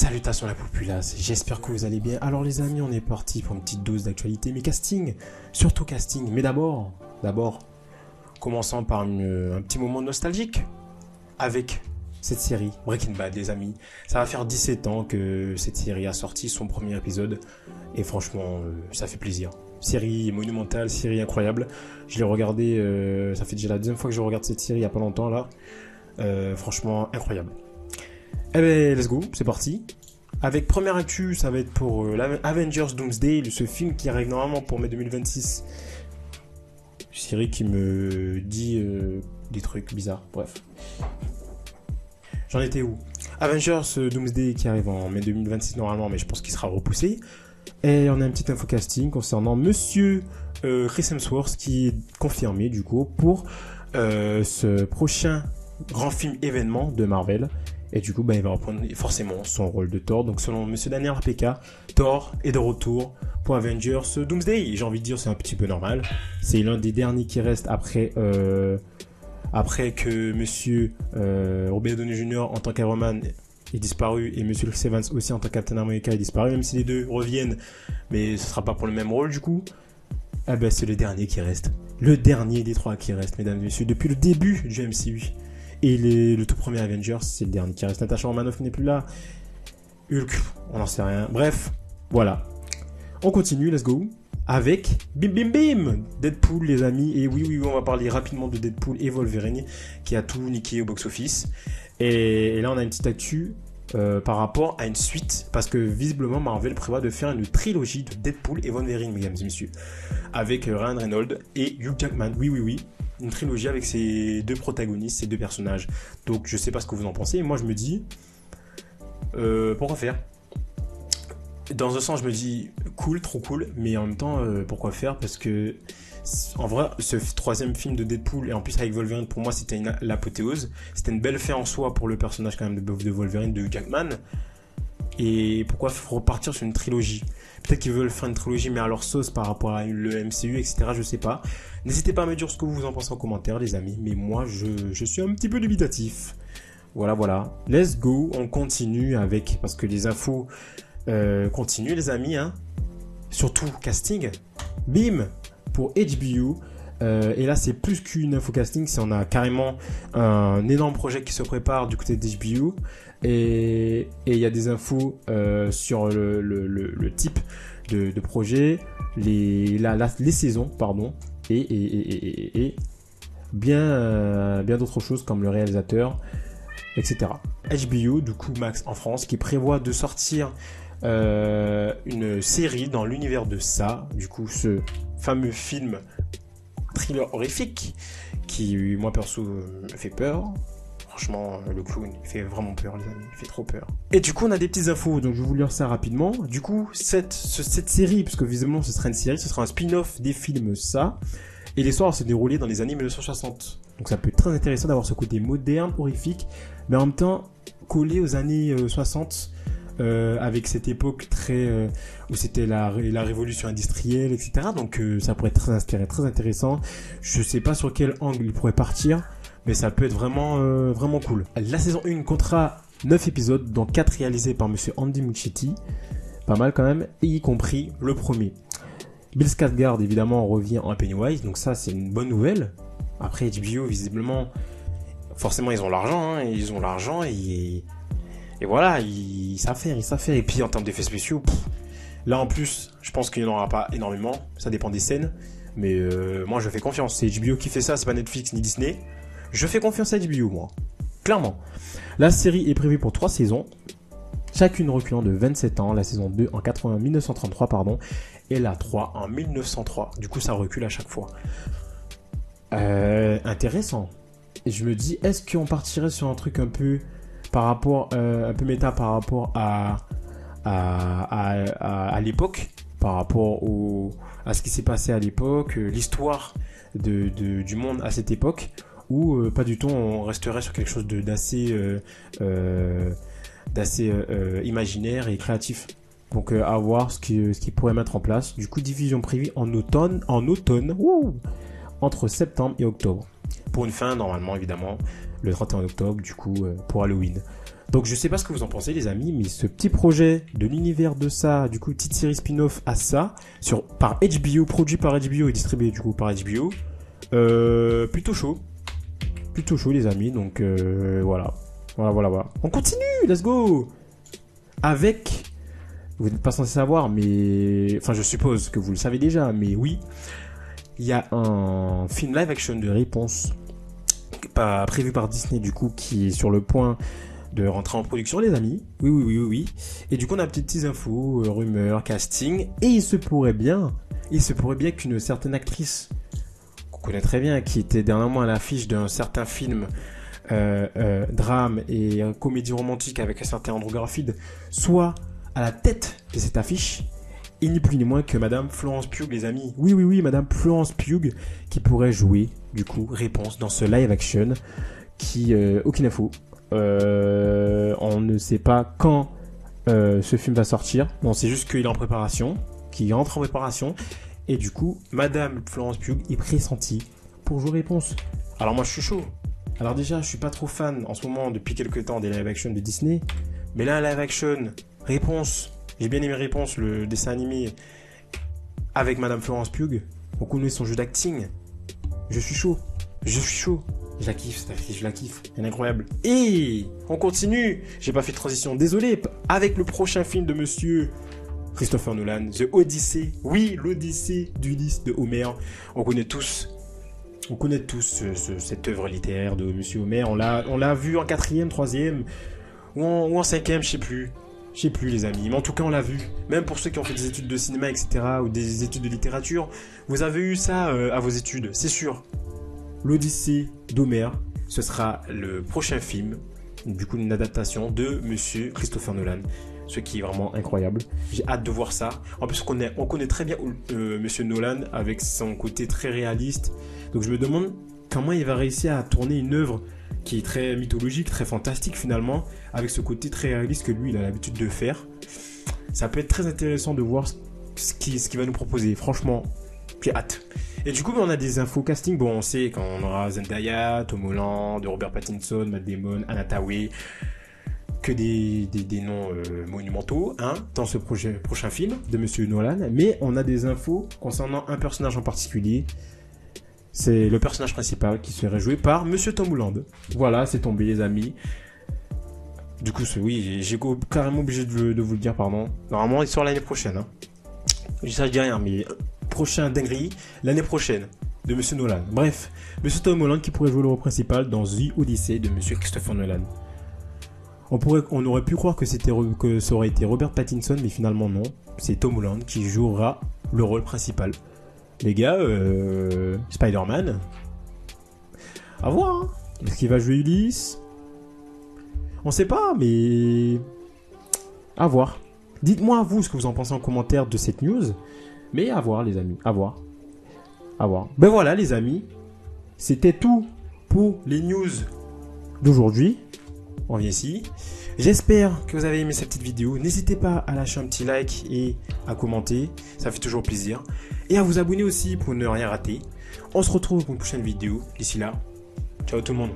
Salutations la populace, j'espère que vous allez bien. Alors les amis, on est parti pour une petite dose d'actualité, mais casting, surtout casting. Mais d'abord, commençons par un petit moment nostalgique avec cette série Breaking Bad, les amis. Ça va faire 17 ans que cette série a sorti son premier épisode et franchement, ça fait plaisir. Série monumentale, série incroyable. Je l'ai regardé, ça fait déjà la deuxième fois que je regarde cette série il y a pas longtemps là. Franchement, incroyable. Eh ben, let's go, c'est parti. Avec première actu, ça va être pour Avengers Doomsday, ce film qui arrive normalement pour mai 2026. Une série qui me dit des trucs bizarres, bref. J'en étais où? Avengers Doomsday qui arrive en mai 2026 normalement, mais je pense qu'il sera repoussé. Et on a une petite info casting concernant Monsieur Chris Hemsworth qui est confirmé du coup pour ce prochain grand film événement de Marvel. Et du coup, il va reprendre forcément son rôle de Thor. Donc selon Monsieur Daniel RPK, Thor est de retour pour Avengers Doomsday. J'ai envie de dire c'est un petit peu normal. C'est l'un des derniers qui reste après que Monsieur Robert Downey Jr. en tant qu'Iron Man est disparu et Monsieur Chris Evans aussi en tant que Captain America est disparu. Même si les deux reviennent, mais ce sera pas pour le même rôle du coup. C'est le dernier qui reste. Le dernier des trois qui reste, mesdames et messieurs, depuis le début du MCU. Et le tout premier Avengers, c'est le dernier qui reste. Natasha Romanoff n'est plus là. Hulk, on n'en sait rien. Bref, voilà. On continue, let's go. Avec Bim Bim Bim Deadpool, les amis. Et oui, on va parler rapidement de Deadpool et Wolverine qui a tout niqué au box-office. Et là, on a une petite actu par rapport à une suite. Parce que visiblement, Marvel prévoit de faire une trilogie de Deadpool et Wolverine, mesdames et messieurs. Avec Ryan Reynolds et Hugh Jackman. Oui. Une trilogie avec ces deux protagonistes, ces deux personnages. Donc je sais pas ce que vous en pensez. Moi je me dis pourquoi faire? Dans un sens je me dis cool, trop cool, mais en même temps pourquoi faire? Parce que en vrai ce troisième film de Deadpool et en plus avec Wolverine, pour moi c'était l'apothéose. C'était une belle fin en soi pour le personnage quand même de Wolverine, de Hugh Jackman. Et pourquoi repartir sur une trilogie? Peut-être qu'ils veulent faire une trilogie mais à leur sauce par rapport à le MCU, etc. Je sais pas. N'hésitez pas à me dire ce que vous en pensez en commentaire, les amis. Mais moi, je suis un petit peu dubitatif. Voilà. Let's go. On continue avec... Parce que les infos continuent, les amis. Hein. Surtout casting. Bim pour HBO. Et là, c'est plus qu'une info casting. C'est on a carrément un énorme projet qui se prépare du côté d'HBO. Et il y a des infos sur le type de projet, les saisons, pardon, et bien d'autres choses comme le réalisateur, etc. HBO, du coup Max en France, qui prévoit de sortir une série dans l'univers de ça, du coup ce fameux film thriller horrifique qui, moi perso, me fait peur. Franchement, le clown, il fait vraiment peur, les amis. Il fait trop peur. Et du coup, on a des petites infos, donc je vais vous lire ça rapidement. Du coup, cette série, puisque visiblement ce sera une série, ce sera un spin-off des films ça. Et l'histoire va se dérouler dans les années 1960. Donc ça peut être très intéressant d'avoir ce côté moderne, horrifique, mais en même temps collé aux années 60, avec cette époque très où c'était la révolution industrielle, etc. Donc ça pourrait être très intéressant. Je sais pas sur quel angle il pourrait partir. Mais ça peut être vraiment cool. La saison 1 comptera 9 épisodes, dont 4 réalisés par monsieur Andy Muschietti. Pas mal quand même, et y compris le premier. Bill Skarsgård, évidemment, revient en Pennywise, donc ça, c'est une bonne nouvelle. Après, HBO, visiblement, forcément, ils ont l'argent, et voilà, ils savent faire. Et puis, en termes d'effets spéciaux, là, en plus, je pense qu'il n'y en aura pas énormément. Ça dépend des scènes. Mais moi, je fais confiance. C'est HBO qui fait ça, c'est pas Netflix ni Disney. Je fais confiance à HBO, moi. Clairement. La série est prévue pour 3 saisons, chacune reculant de 27 ans. La saison 2 en 1933, pardon, et la 3 en 1903. Du coup, ça recule à chaque fois. Intéressant. Et je me dis, est-ce qu'on partirait sur un truc un peu par rapport, un peu méta par rapport à l'époque, par rapport à ce qui s'est passé à l'époque, l'histoire du monde à cette époque, ou pas du tout, on resterait sur quelque chose d'assez imaginaire et créatif. Donc à voir ce qu'ils pourraient mettre en place. Du coup, diffusion prévue en automne, entre septembre et octobre. Pour une fin, normalement, évidemment, le 31 octobre, du coup, pour Halloween. Donc je sais pas ce que vous en pensez les amis, mais ce petit projet de l'univers de ça, du coup petite série spin-off à ça, par HBO, produit par HBO et distribué du coup par HBO, plutôt chaud les amis, donc voilà. On continue, let's go. Avec, vous n'êtes pas censé savoir, mais, enfin je suppose que vous le savez déjà, mais oui, il y a un film live action de Réponse, pas prévu par Disney du coup, qui est sur le point de rentrer en production les amis. Oui. Et du coup on a petites infos, rumeurs, casting, et il se pourrait bien qu'une certaine actrice qu'on connaît très bien, qui était dernièrement à l'affiche d'un certain film drame et comédie romantique avec un certain Andrew Garfield, soit à la tête de cette affiche, et ni plus ni moins que Madame Florence Pugh les amis. Oui, Madame Florence Pugh qui pourrait jouer du coup Réponse dans ce live action qui aucune info. On ne sait pas quand ce film va sortir. On sait juste qu'il est en préparation, qu'il rentre en préparation, et du coup Madame Florence Pugh est pressentie pour jouer Réponse. Alors moi je suis chaud. Alors déjà je suis pas trop fan en ce moment depuis quelques temps des live action de Disney, mais là un live action Réponse, j'ai bien aimé Réponse, le dessin animé avec Madame Florence Pugh. On connaît son jeu d'acting. Je suis chaud. Je la kiffe cette actrice, je la kiffe. Elle est incroyable. Et on continue. J'ai pas fait de transition, désolé. Avec le prochain film de monsieur Christopher Nolan, The Odyssey. Oui, l'Odyssée d'Ulysse de Homère. On connaît tous cette œuvre littéraire de monsieur Homère. On l'a vu en 4e, 3e ou en 5e, je sais plus les amis, mais en tout cas on l'a vu. Même pour ceux qui ont fait des études de cinéma, etc. ou des études de littérature, vous avez eu ça à vos études, c'est sûr. L'Odyssée d'Homère, ce sera le prochain film, du coup une adaptation de monsieur Christopher Nolan, ce qui est vraiment incroyable. J'ai hâte de voir ça. En plus on connaît très bien monsieur Nolan avec son côté très réaliste, donc je me demande comment il va réussir à tourner une œuvre qui est très mythologique, très fantastique finalement, avec ce côté très réaliste que lui il a l'habitude de faire. Ça peut être très intéressant de voir ce qu'il va nous proposer, franchement, j'ai hâte. Et du coup on a des infos casting, bon on sait qu'on aura Zendaya, Tom Holland, Robert Pattinson, Matt Damon, Anna Thaoué, que des noms monumentaux hein, dans ce prochain film de monsieur Nolan, mais on a des infos concernant un personnage en particulier. C'est le personnage principal qui serait joué par monsieur Tom Holland. Voilà, c'est tombé les amis. Du coup, oui, j'ai carrément obligé de vous le dire, pardon. Normalement, il sort l'année prochaine. Hein. Ça, je dis rien, mais prochain dinguerie, l'année prochaine, de monsieur Nolan. Bref, monsieur Tom Holland qui pourrait jouer le rôle principal dans The Odyssey de monsieur Christopher Nolan. On aurait pu croire que ça aurait été Robert Pattinson, mais finalement non. C'est Tom Holland qui jouera le rôle principal. Les gars, Spider-Man, à voir. Hein. Est-ce qu'il va jouer Ulysse ? On sait pas, mais à voir. Dites-moi vous ce que vous en pensez en commentaire de cette news. Mais à voir les amis, à voir. Ben voilà les amis, c'était tout pour les news d'aujourd'hui. On vient ici. J'espère que vous avez aimé cette petite vidéo. N'hésitez pas à lâcher un petit like et à commenter. Ça fait toujours plaisir. Et à vous abonner aussi pour ne rien rater. On se retrouve pour une prochaine vidéo. D'ici là, ciao tout le monde.